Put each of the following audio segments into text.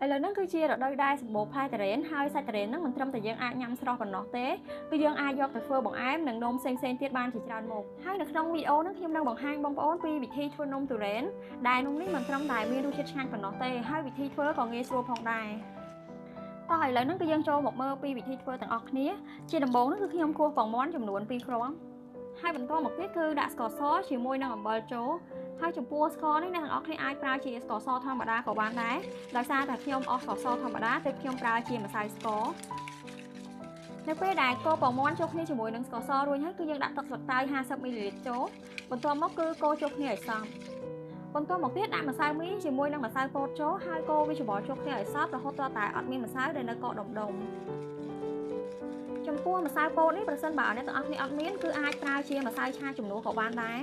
ឥឡូវហ្នឹងគឺជារដូវដែលសម្បូរផ្លែតារ៉េនហើយសាច់តារ៉េនហ្នឹងមិនត្រឹមតែយើងអាចញ៉ាំស្រស់ប៉ុណ្ណោះទេគឺយើងអាចយកទៅធ្វើបង្អែមនិងនំផ្សេងៗទៀតបានជាច្រើនមុខហើយនៅក្នុងវីដេអូហ្នឹងខ្ញុំនឹងបង្ហាញបងប្អូនពីវិធីធ្វើនំតារ៉េនដែលនំនេះមិនត្រឹមតែមានរសជាតិឆ្ងាញ់ប៉ុណ្ណោះទេហើយវិធីធ្វើក៏ងាយស្រួលផងដែរតោះឥឡូវហ្នឹងគឺយើងចូលមកមើលពីវិធីធ្វើទាំងអស់គ្នាជាដំបូងហ្នឹងគឺខ្ញុំគោះពងមាន់ចំនួន2គ្រាប់ហើយបន្តមកទៀតគឺដាក់ស្ករសជាមួយនឹងអំបិលចូលហើយចំពោះស្ករនេះអ្នកទាំងអស់គ្នាអាចប្រើជាស្ករសធម្មតាក៏បានដែរដោយសារតែខ្ញុំអស់ស្ករសធម្មតាទើបខ្ញុំប្រើជាម្សៅស្ករនៅពេលដែលកូរពងមាន់ចូលគ្នាជាមួយនឹងស្ករសរួចហើយគឺយើងដាក់ទឹកស្លឹកតើយ50មីលីលីត្រចូលបន្ទាប់មកគឺកូរចូលគ្នាឲ្យសព្វបន្ទាប់មកទៀតដាក់ម្សៅមីជាមួយនឹងម្សៅពោតចូលហើយកូរវាច្របល់ចូលគ្នាឲ្យសព្វរហូតដល់តែអត់មានម្សៅដែលនៅកកដុំចំពោះម្សៅពោតនេះប្រសិនបើអ្នកទាំងអស់គ្នាអត់មានគឺអាចប្រើជាម្សៅឆាជំនួសក៏បានដែរ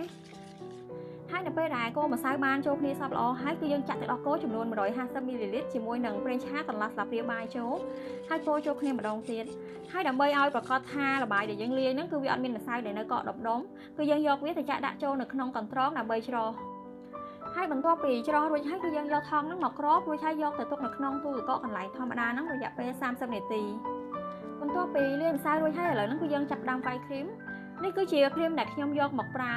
ហើយនៅពេលដែលកូរម្សៅបានចូលគ្នាសព្វល្អហើយគឺយើងចាក់ទឹកដោះគោចំនួន150មីលីលីត្រជាមួយនឹងប្រេងឆាកន្លះស្លាបព្រាបាយចូលហើយកូរចូលគ្នាម្ដងទៀតហើយដើម្បីឲ្យប្រកាសថាល្បាយដែលយើងលាយហ្នឹងគឺវាអត់មានម្សៅដែលនៅកកដុំគឺយើងយកវាទៅចាក់ដាក់ចូលនៅក្នុងកន្ត្រងដើម្បីច្រោះហើយបន្ទាប់ពីច្រោះរួចហើយគឺយើងយកថង់ហ្នឹងមកគ្របរួចហើយយកទៅទុកនៅក្នុងទូទឹកកកកន្លែងធម្មតាហ្នឹងរយៈពេល30នាទីបន្ទាប់ពីលាយម្សៅរួចហើយឥឡូវហ្នឹងគឺយើងចាប់ផ្ដើមវាយគ្រីមនេះគឺជាគ្រីមដែលខ្ញុំយកមកប្រើ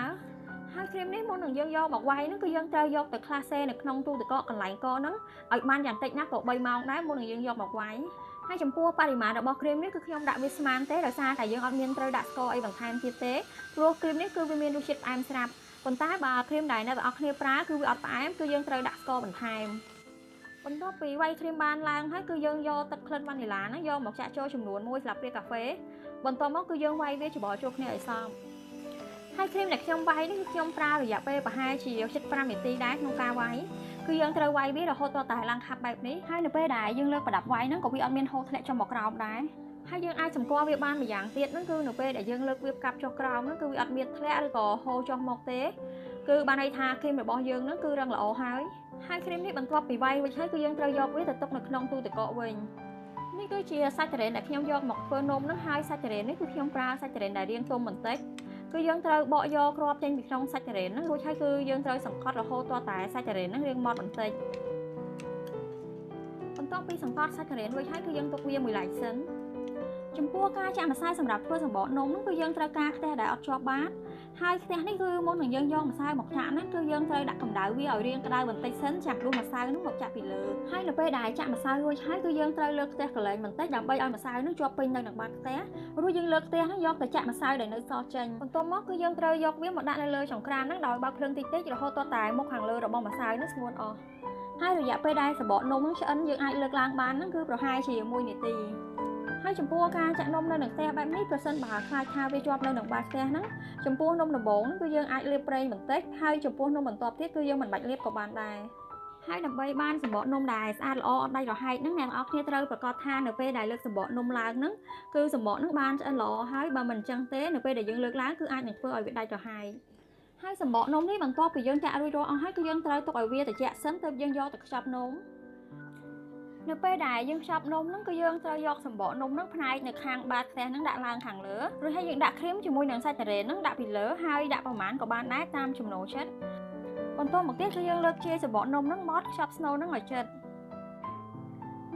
ហើយគ្រីមនេះមុននឹងយើងយកមកវាយហ្នឹងគឺយើងត្រូវយកទៅក្លាសេនៅក្នុងទូទឹកកកកន្លែងកហ្នឹងឲ្យបានយ៉ាងតិចណាស់ក៏3ម៉ោងដែរមុននឹងយើងយកមកវាយហើយចំពោះបរិមាណរបស់គ្រីមនេះគឺខ្ញុំដាក់វាស្មើទេដោយសារតែយើងអត់មានត្រូវដាក់ស្ករអីបន្ថែមទៀតទេព្រោះគ្រីមនេះគឺវាមានរសជាតិផ្អែមស្រាប់ប៉ុន្តែបើគ្រីមដែលអ្នកទាំងអស់គ្នាប្រើគឺវាអត់ផ្អែមគឺយើងត្រូវដាក់ស្ករបន្ថែមបន្ទាប់ពីវាយគ្រីមបានឡើងហើយគឺយើងយកទឹកក្លិនវ៉ានីឡាហ្នឹងយកមកចាក់ចូលចំនួន1ស្លាបព្រាកាហ្វេបន្ទាប់មកគឺយើងវាយវាច្របល់ចូលគ្នាឲ្យសព្វហើយគ្រីមដែលខ្ញុំវាយនេះគឺខ្ញុំប្រើរយៈពេលប្រហែលជា75នាទីដែរក្នុងការវាយគឺយើងត្រូវវាយវារហូតដល់តែឡើងខាប់បែបនេះហើយនៅពេលដែលយើងលើកប្រដាប់វាយហ្នឹងក៏វាអត់មានហូរធ្លាក់ចុះមកក្រោមដែរហើយយើងអាចសម្គាល់វាបានម្យ៉ាងទៀតហ្នឹងគឺនៅពេលដែលយើងលើកវាកាប់ចុះក្រោមហ្នឹងគឺវាអត់មានធ្លាក់ឬក៏ហូរចុះមកទេគឺបានន័យថាគ្រីមរបស់យើងហ្នឹងគឺរឹងល្អហើយគ្រីមនេះបន្ទាប់ពីវាយរួចហើយគឺយើងត្រូវយកវាទៅទុកនៅក្នុងទូទឹកកកវិញនេះគឺជាសាច់តារ៉េនដែលខ្ញុំយកមកធ្វើនំហ្នឹងហើយសាច់តារ៉េននេះគឺខ្ញុំប្រើសាច់តារ៉េនដែលរាងទុំបន្តិចគឺយើងត្រូវបកយកគ្រាប់ចេញពីក្នុងសាច់តារ៉េនហ្នឹងរួចហើយគឺយើងត្រូវសង្កត់រហូតដល់តែសាច់តារ៉េនហ្នឹងរាងម៉ត់បន្តិចបន្ទាប់ពីសង្កត់សាច់តារ៉េនរួចហើយគឺយើងទុកវាមួយឡែកសិនចំពោះការចាក់ម្សៅសម្រាប់ធ្វើសម្បកនំហ្នឹងគឺយើងត្រូវការខ្ទះដែលអត់ជាប់បាតហើយខ្ទះនេះគឺមុននឹងយើងយកម្សៅមកចាក់ហ្នឹងគឺយើងត្រូវដាក់កម្ដៅវាឲ្យរាងក្ដៅបន្តិចសិនចាំដួសម្សៅហ្នឹងមកចាក់ពីលើហើយនៅពេលដែលចាក់ម្សៅរួចហើយគឺយើងត្រូវលើកខ្ទះកន្លែងបន្តិចដើម្បីឲ្យម្សៅហ្នឹងជាប់ពេញនៅនឹងបាតខ្ទះរួចយើងលើកខ្ទះហ្នឹងយកទៅចាក់ម្សៅដែលនៅសល់ចេញបន្ទាប់មកគឺយើងត្រូវយកវាមកដាក់នៅលើចង្ក្រានហ្នឹងដោយបើកភ្លើងតិចៗរហូតដល់តែមុខខាងលើរបស់ម្សៅហ្នឹងស្ងួតអស់ហើយរយៈពេលដែលសម្បកនំហ្នឹងឆ្អិនយើងអាចលើកឡើងបានហ្នឹងគឺប្រហែលជា1នាទីហើយចំពោះការចាក់នំនៅនឹងខ្ទះបែបនេះប្រសិនបើខ្លាចថាវាជាប់នៅនឹងបាតខ្ទះហ្នឹងចំពោះនំដំបូងហ្នឹងគឺយើងអាចលាបប្រេងបន្តិចហើយចំពោះនំបន្ទាប់ទៀតគឺយើងមិនបាច់លាបក៏បានដែរហើយដើម្បីបានសម្បកនំដែលស្អាតល្អអត់ដាច់រហែកហ្នឹងអ្នកនរគ្នាត្រូវប្រកាសថានៅពេលដែលលើកសម្បកនំឡើងហ្នឹងគឺសម្បកហ្នឹងបានឆ្អិនល្អហើយបើមិនអញ្ចឹងទេនៅពេលដែលយើងលើកឡើងគឺអាចនឹងធ្វើឲ្យវាដាច់រហែកហើយសម្បកនំនេះបន្ទាប់ពីយើងចាក់រួចរាល់អស់ហើយគឺយើងត្រូវទុកឲ្យវាត្រជាក់សិនទើបយើងយកទៅខ្ចប់នំនៅពេលដែលយើងខ្ចប់នំហ្នឹងគឺយើងត្រូវយកសម្បកនំហ្នឹងផ្នែកនៅខាងបាតខ្ទះហ្នឹងដាក់ឡើងខាងលើរួចហើយយើងដាក់គ្រីមជាមួយនឹងសាច់តារ៉េនហ្នឹងដាក់ពីលើហើយដាក់ប្រមាណក៏បានដែរតាមចំណូលចិត្តបន្ទាប់មកទៀតគឺយើងលើកជាសម្បកនំហ្នឹងបត់ខ្ចប់ស្នូលហ្នឹងឲ្យជិត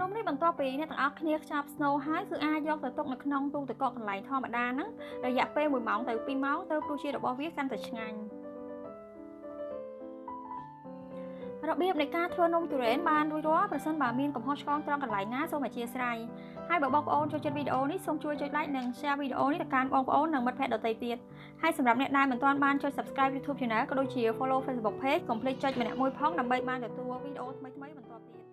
នំនេះបន្ទាប់ពីអ្នកទាំងអស់គ្នាខ្ចប់ស្នូលហើយគឺអាចយកទៅទុកនៅក្នុងទូទឹកកកកន្លែងធម្មតាហ្នឹងរយៈពេល1ម៉ោងទៅ2ម៉ោងទៅរសជាតិរបស់វាកាន់តែឆ្ងាញ់របៀបនៃការធ្វើនំទុរេនបានរួចរាល់ប្រសិនបើមានកំហុសឆ្គងត្រង់កន្លែងណាសូមអធិស្ឋានហើយបើបងប្អូនចូលចិត្តវីដេអូនេះសូមជួយចុច like និង share វីដេអូនេះទៅកាន់បងប្អូននិងមិត្តភ័ក្តិដទៃទៀតហើយសម្រាប់អ្នកដែលមិនទាន់បានចុច subscribe YouTube Channel ក៏ដូចជា follow Facebook Page កុំភ្លេចចុចម្នាក់មួយផងដើម្បីបានទទួលវីដេអូថ្មីៗបន្តទៀត